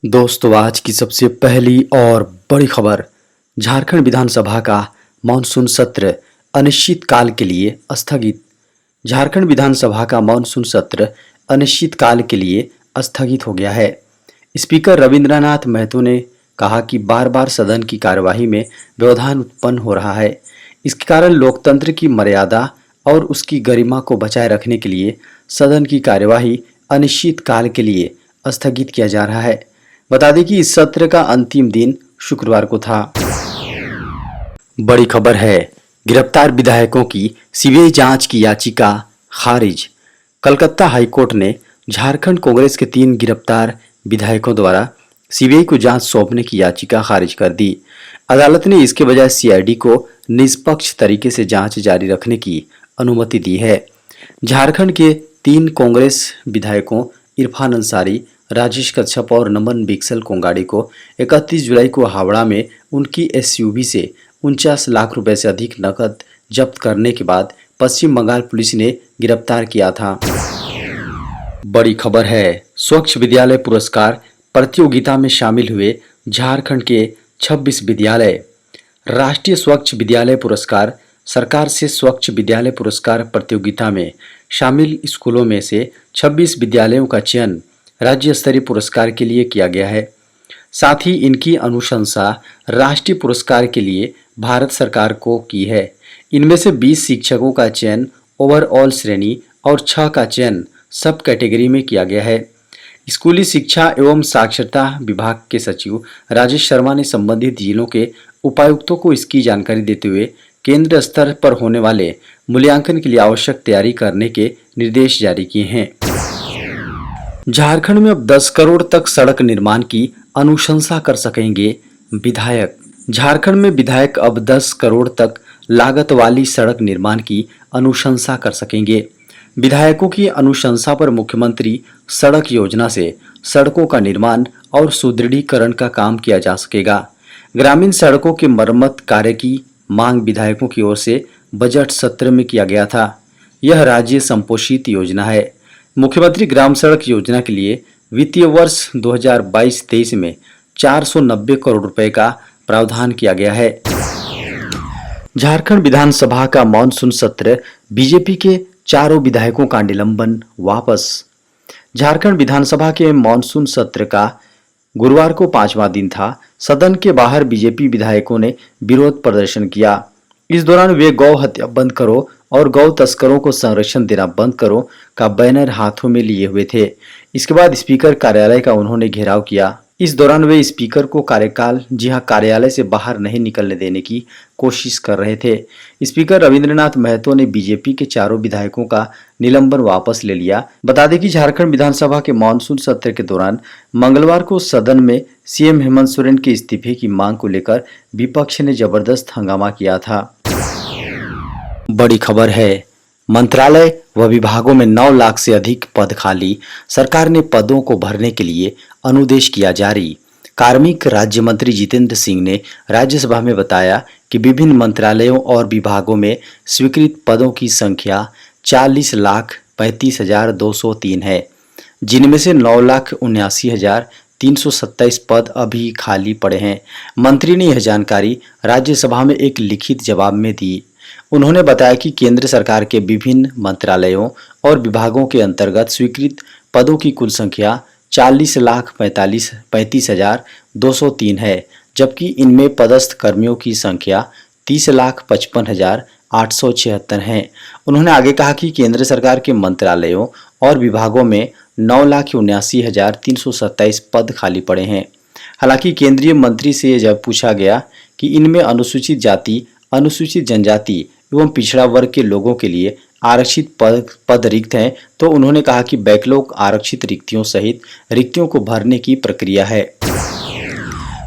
दोस्तों, आज की सबसे पहली और बड़ी खबर। झारखंड विधानसभा का मानसून सत्र अनिश्चितकाल के लिए स्थगित। झारखंड विधानसभा का मानसून सत्र अनिश्चितकाल के लिए स्थगित हो गया है। स्पीकर रविंद्रनाथ महतो ने कहा कि बार बार सदन की कार्यवाही में व्यवधान उत्पन्न हो रहा है। इसके कारण लोकतंत्र की मर्यादा और उसकी गरिमा को बचाए रखने के लिए सदन की कार्यवाही अनिश्चितकाल के लिए स्थगित किया जा रहा है। बता दें कि इस सत्र का अंतिम दिन शुक्रवार को था। बड़ी खबर है, गिरफ्तार विधायकों की सीबीआई जांच की याचिका खारिज। कलकत्ता हाईकोर्ट ने झारखंड कांग्रेस के 3 गिरफ्तार विधायकों द्वारा सीबीआई को जांच सौंपने की याचिका खारिज कर दी। अदालत ने इसके बजाय सीआईडी को निष्पक्ष तरीके से जांच जारी रखने की अनुमति दी है। झारखंड के 3 कांग्रेस विधायकों इरफान अंसारी, राजेश कच्छप और नमन बिक्सल कोंगाड़ी को 31 जुलाई को हावड़ा में उनकी एसयूवी से 49 लाख रुपए से अधिक नकद जब्त करने के बाद पश्चिम बंगाल पुलिस ने गिरफ्तार किया था। बड़ी खबर है, स्वच्छ विद्यालय पुरस्कार प्रतियोगिता में शामिल हुए झारखंड के 26 विद्यालय। राष्ट्रीय स्वच्छ विद्यालय पुरस्कार सरकार से स्वच्छ विद्यालय पुरस्कार प्रतियोगिता में शामिल स्कूलों में से 26 विद्यालयों का चयन राज्य स्तरीय पुरस्कार के लिए किया गया है। साथ ही इनकी अनुशंसा राष्ट्रीय पुरस्कार के लिए भारत सरकार को की है। इनमें से 20 शिक्षकों का चयन ओवरऑल श्रेणी और 6 का चयन सब कैटेगरी में किया गया है। स्कूली शिक्षा एवं साक्षरता विभाग के सचिव राजेश शर्मा ने संबंधित जिलों के उपायुक्तों को इसकी जानकारी देते हुए केंद्र स्तर पर होने वाले मूल्यांकन के लिए आवश्यक तैयारी करने के निर्देश जारी किए हैं। झारखंड में अब 10 करोड़ तक सड़क निर्माण की अनुशंसा कर सकेंगे विधायक। झारखंड में विधायक अब 10 करोड़ तक लागत वाली सड़क निर्माण की अनुशंसा कर सकेंगे। विधायकों की अनुशंसा पर मुख्यमंत्री सड़क योजना से सड़कों का निर्माण और सुदृढ़ीकरण का काम किया जा सकेगा। ग्रामीण सड़कों के मरम्मत कार्य की मांग विधायकों की ओर से बजट सत्र में किया गया था। यह राज्य संपोषित योजना है। मुख्यमंत्री ग्राम सड़क योजना के लिए वित्तीय वर्ष 2022-23 में 490 करोड़ रुपए का प्रावधान किया गया है। झारखंड विधानसभा का मानसून सत्र, बीजेपी के 4 विधायकों का निलंबन वापस। झारखंड विधानसभा के मानसून सत्र का गुरुवार को 5वां दिन था। सदन के बाहर बीजेपी विधायकों ने विरोध प्रदर्शन किया। इस दौरान वे गौ हत्या बंद करो और गौ तस्करों को संरक्षण देना बंद करो का बैनर हाथों में लिए हुए थे। इसके बाद स्पीकर कार्यालय का उन्होंने घेराव किया। इस दौरान वे स्पीकर को कार्यालय से बाहर नहीं निकलने देने की कोशिश कर रहे थे। स्पीकर रविंद्रनाथ महतो ने बीजेपी के 4 विधायकों का निलंबन वापस ले लिया। बता दें कि झारखंड विधानसभा के मानसून सत्र के दौरान मंगलवार को सदन में सीएम हेमंत सोरेन के इस्तीफे की मांग को लेकर विपक्ष ने जबरदस्त हंगामा किया था। बड़ी खबर है, मंत्रालय व विभागों में 9 लाख से अधिक पद खाली। सरकार ने पदों को भरने के लिए अनुदेश किया जारी। कार्मिक राज्य मंत्री जितेंद्र सिंह ने राज्यसभा में बताया कि विभिन्न मंत्रालयों और विभागों में स्वीकृत पदों की संख्या 40,35,203 है, जिनमें से 9,79,327 पद अभी खाली पड़े हैं। मंत्री ने यह जानकारी राज्यसभा में एक लिखित जवाब में दी। उन्होंने बताया कि केंद्र सरकार के विभिन्न मंत्रालयों और विभागों के अंतर्गत स्वीकृत पदों की कुल संख्या 40,35,203 है, जबकि इनमें पदस्थ कर्मियों की संख्या 30,55,876 है। उन्होंने आगे कहा कि केंद्र सरकार के मंत्रालयों और विभागों में 9,79,327 पद खाली पड़े हैं। हालांकि केंद्रीय मंत्री से जब पूछा गया कि इनमें अनुसूचित जाति, अनुसूचित जनजाति एवं पिछड़ा वर्ग के लोगों के लिए आरक्षित पद रिक्त हैं, तो उन्होंने कहा कि बैकलॉग आरक्षित रिक्तियों सहित रिक्तियों को भरने की प्रक्रिया है।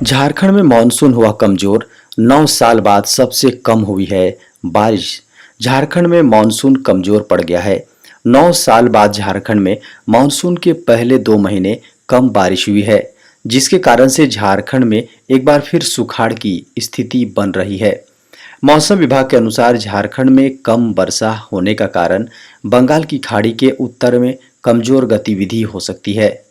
झारखंड में मानसून हुआ कमजोर, 9 साल बाद सबसे कम हुई है बारिश। झारखंड में मानसून कमजोर पड़ गया है। 9 साल बाद झारखंड में मानसून के पहले 2 महीने कम बारिश हुई है, जिसके कारण से झारखंड में एक बार फिर सुखाड़ की स्थिति बन रही है। मौसम विभाग के अनुसार झारखंड में कम वर्षा होने का कारण बंगाल की खाड़ी के उत्तर में कमजोर गतिविधि हो सकती है।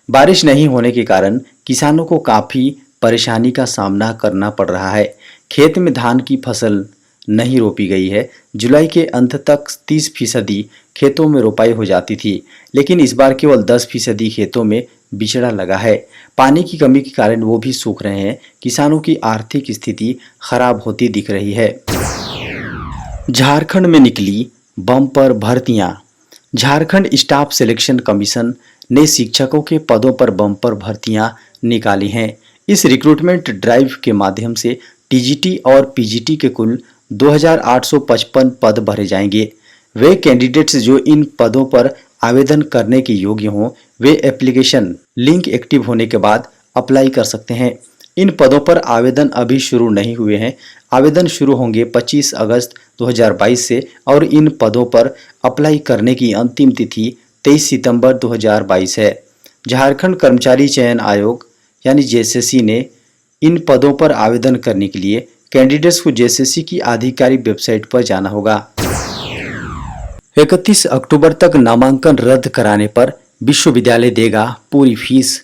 बारिश नहीं होने के कारण किसानों को काफ़ी परेशानी का सामना करना पड़ रहा है। खेत में धान की फसल नहीं रोपी गई है। जुलाई के अंत तक 30% खेतों में रोपाई हो जाती थी, लेकिन इस बार केवल 10% खेतों में बिचड़ा लगा है। पानी की कमी के कारण वो भी सूख रहे हैं। किसानों की आर्थिक स्थिति खराब होती दिख रही है। झारखंड में निकली बम्पर भर्तियां। झारखंड स्टाफ सिलेक्शन कमीशन ने शिक्षकों के पदों पर बम्पर भर्तियां निकाली हैं। इस रिक्रूटमेंट ड्राइव के माध्यम से टीजीटी और पीजीटी के कुल 2855 पद भरे जाएंगे। वे कैंडिडेट्स जो इन पदों पर आवेदन करने के योग्य हों, वे एप्लीकेशन लिंक एक्टिव होने के बाद अप्लाई कर सकते हैं। इन पदों पर आवेदन अभी शुरू नहीं हुए हैं। आवेदन शुरू होंगे 25 अगस्त 2022 से और इन पदों पर अप्लाई करने की अंतिम तिथि 23 सितंबर 2022 है। झारखंड कर्मचारी चयन आयोग यानी जेएसएससी ने इन पदों पर आवेदन करने के लिए कैंडिडेट्स को जेएसएससी की आधिकारिक वेबसाइट पर जाना होगा। 31 अक्टूबर तक नामांकन रद्द कराने पर विश्वविद्यालय देगा पूरी फीस।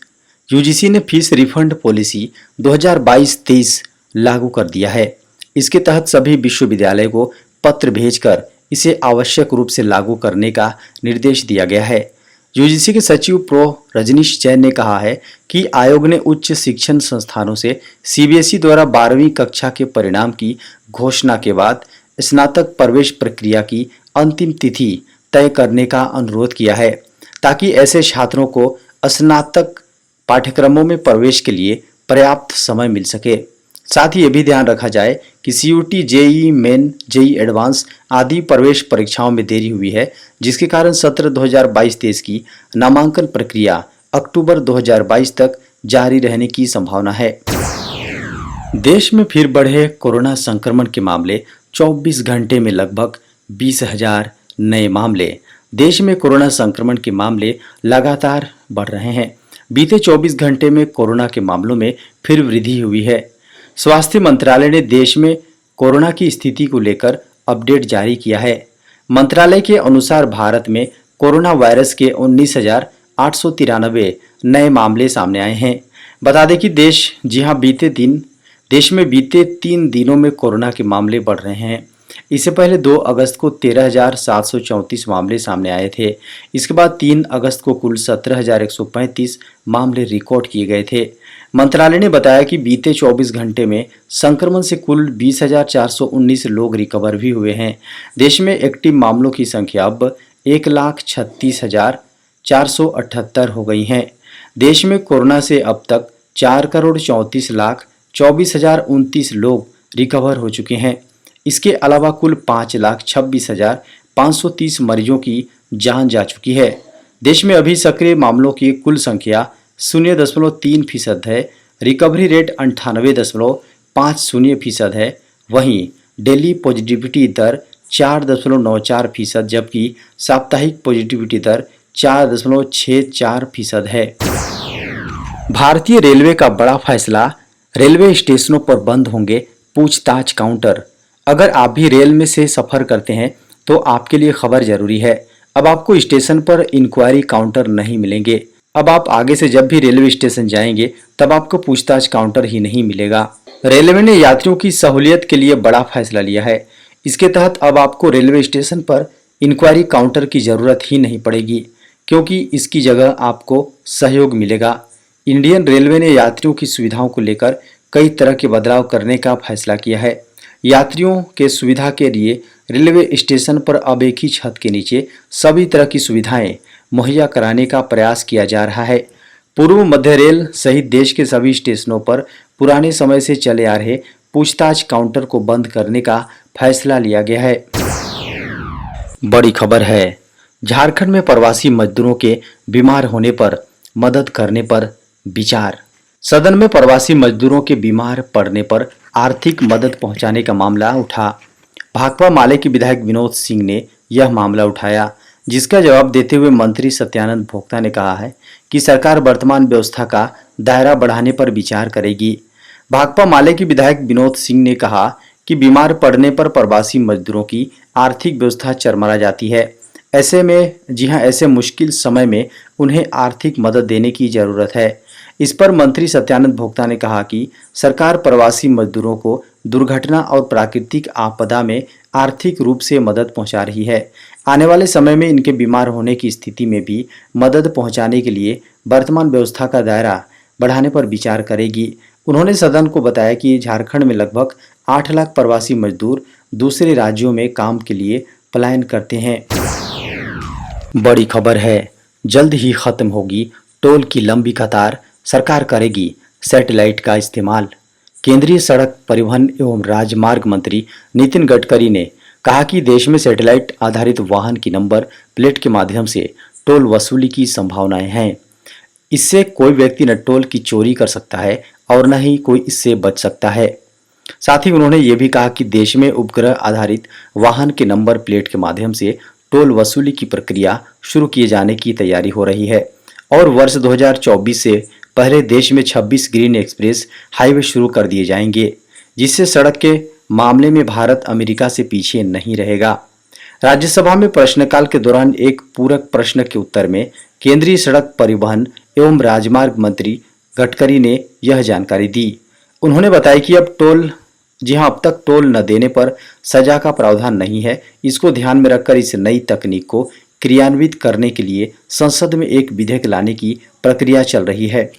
यूजीसी ने फीस रिफंड पॉलिसी 2022-23 लागू कर दिया है। इसके तहत सभी विश्वविद्यालय को पत्र भेजकर इसे आवश्यक रूप से लागू करने का निर्देश दिया गया है। यूजीसी के सचिव प्रो रजनीश जैन ने कहा है कि आयोग ने उच्च शिक्षण संस्थानों से सीबीएसई द्वारा 12वीं कक्षा के परिणाम की घोषणा के बाद स्नातक प्रवेश प्रक्रिया की अंतिम तिथि तय करने का अनुरोध किया है, ताकि ऐसे छात्रों को स्नातक पाठ्यक्रमों में प्रवेश के लिए पर्याप्त समय मिल सके। साथ ही यह भी ध्यान रखा जाए कि CUT, JEE main, JEE advance आदि प्रवेश परीक्षाओं में देरी हुई है, जिसके कारण सत्र 2022-23 की नामांकन प्रक्रिया अक्टूबर 2022 तक जारी रहने की संभावना है। देश में फिर बढ़े कोरोना संक्रमण के मामले। 24 घंटे में लगभग 20,000 नए मामले। देश में कोरोना संक्रमण के मामले लगातार बढ़ रहे हैं। बीते 24 घंटे में कोरोना के मामलों में फिर वृद्धि हुई है। स्वास्थ्य मंत्रालय ने देश में कोरोना की स्थिति को लेकर अपडेट जारी किया है। मंत्रालय के अनुसार भारत में कोरोना वायरस के 19,893 नए मामले सामने आए हैं। बता दें कि देश में बीते 3 दिनों में कोरोना के मामले बढ़ रहे हैं। इससे पहले 2 अगस्त को 13,734 मामले सामने आए थे। इसके बाद 3 अगस्त को कुल 17,135 मामले रिकॉर्ड किए गए थे। मंत्रालय ने बताया कि बीते 24 घंटे में संक्रमण से कुल 20,419 लोग रिकवर भी हुए हैं। देश में एक्टिव मामलों की संख्या अब 1,36,478 हो गई है। देश में कोरोना से अब तक 4,34,24,029 लोग रिकवर हो चुके हैं। इसके अलावा कुल 5,26,530 मरीजों की जान जा चुकी है। देश में अभी सक्रिय मामलों की कुल संख्या 0.3% है। रिकवरी रेट 98.50% है। वहीं डेली पॉजिटिविटी दर 4.94%, जबकि साप्ताहिक पॉजिटिविटी दर 4.64% है। भारतीय रेलवे का बड़ा फैसला। रेलवे स्टेशनों पर बंद होंगे पूछताछ काउंटर। अगर आप भी रेल में से सफर करते हैं तो आपके लिए खबर जरूरी है। अब आपको स्टेशन पर इंक्वायरी काउंटर नहीं मिलेंगे। अब आप आगे से जब भी रेलवे स्टेशन जाएंगे तब आपको पूछताछ काउंटर ही नहीं मिलेगा। रेलवे ने यात्रियों की सहूलियत के लिए बड़ा फैसला लिया है। इसके तहत अब आपको रेलवे स्टेशन पर इंक्वायरी काउंटर की जरूरत ही नहीं पड़ेगी, क्योंकि इसकी जगह आपको सहयोग मिलेगा। इंडियन रेलवे ने यात्रियों की सुविधाओं को लेकर कई तरह के बदलाव करने का फैसला किया है। यात्रियों के सुविधा के लिए रेलवे स्टेशन पर अब एक ही छत के नीचे सभी तरह की सुविधाएं मुहैया कराने का प्रयास किया जा रहा है। पूर्व मध्य रेल सहित देश के सभी स्टेशनों पर पुराने समय से चले आ रहे पूछताछ काउंटर को बंद करने का फैसला लिया गया है। बड़ी खबर है। झारखंड में प्रवासी मजदूरों के बीमार होने पर मदद करने पर विचार। सदन में प्रवासी मजदूरों के बीमार पड़ने पर आर्थिक मदद पहुंचाने का मामला उठा। भाकपा माले के विधायक विनोद सिंह ने यह मामला उठाया, जिसका जवाब देते हुए मंत्री सत्यानंद भोक्ता ने कहा है कि सरकार वर्तमान व्यवस्था का दायरा बढ़ाने पर विचार करेगी। भाकपा माले के विधायक विनोद सिंह ने कहा कि बीमार पड़ने पर प्रवासी मजदूरों की आर्थिक व्यवस्था चरमरा जाती है। ऐसे में जी हाँ, ऐसे मुश्किल समय में उन्हें आर्थिक मदद देने की जरूरत है। इस पर मंत्री सत्यानंद भोक्ता ने कहा कि सरकार प्रवासी मजदूरों को दुर्घटना और प्राकृतिक आपदा में आर्थिक रूप से मदद पहुंचा रही है। आने वाले समय में इनके बीमार होने की स्थिति में भी मदद पहुंचाने के लिए वर्तमान व्यवस्था का दायरा बढ़ाने पर विचार करेगी। उन्होंने सदन को बताया कि झारखंड में लगभग 8 लाख प्रवासी मजदूर दूसरे राज्यों में काम के लिए पलायन करते हैं। बड़ी खबर है, जल्द ही खत्म होगी टोल की लंबी कतार, सरकार करेगी सैटेलाइट का इस्तेमाल। केंद्रीय सड़क परिवहन एवं राजमार्ग मंत्री नितिन गडकरी ने कहा कि देश में सैटेलाइट आधारित वाहन की नंबर प्लेट के माध्यम से टोल वसूली की संभावनाएं हैं। इससे कोई व्यक्ति न टोल की चोरी कर सकता है और न ही कोई इससे बच सकता है। साथ ही उन्होंने ये भी कहा कि देश में उपग्रह आधारित वाहन के नंबर प्लेट के माध्यम से टोल वसूली की प्रक्रिया शुरू किए जाने की तैयारी हो रही है और वर्ष 2024 से पहले देश में 26 ग्रीन एक्सप्रेस हाईवे शुरू कर दिए जाएंगे, जिससे सड़क के मामले में भारत अमेरिका से पीछे नहीं रहेगा। राज्यसभा में प्रश्नकाल के दौरान एक पूरक प्रश्न के उत्तर में केंद्रीय सड़क परिवहन एवं राजमार्ग मंत्री गडकरी ने यह जानकारी दी। उन्होंने बताया कि अब तक टोल न देने पर सजा का प्रावधान नहीं है। इसको ध्यान में रखकर इस नई तकनीक को क्रियान्वित करने के लिए संसद में एक विधेयक लाने की प्रक्रिया चल रही है।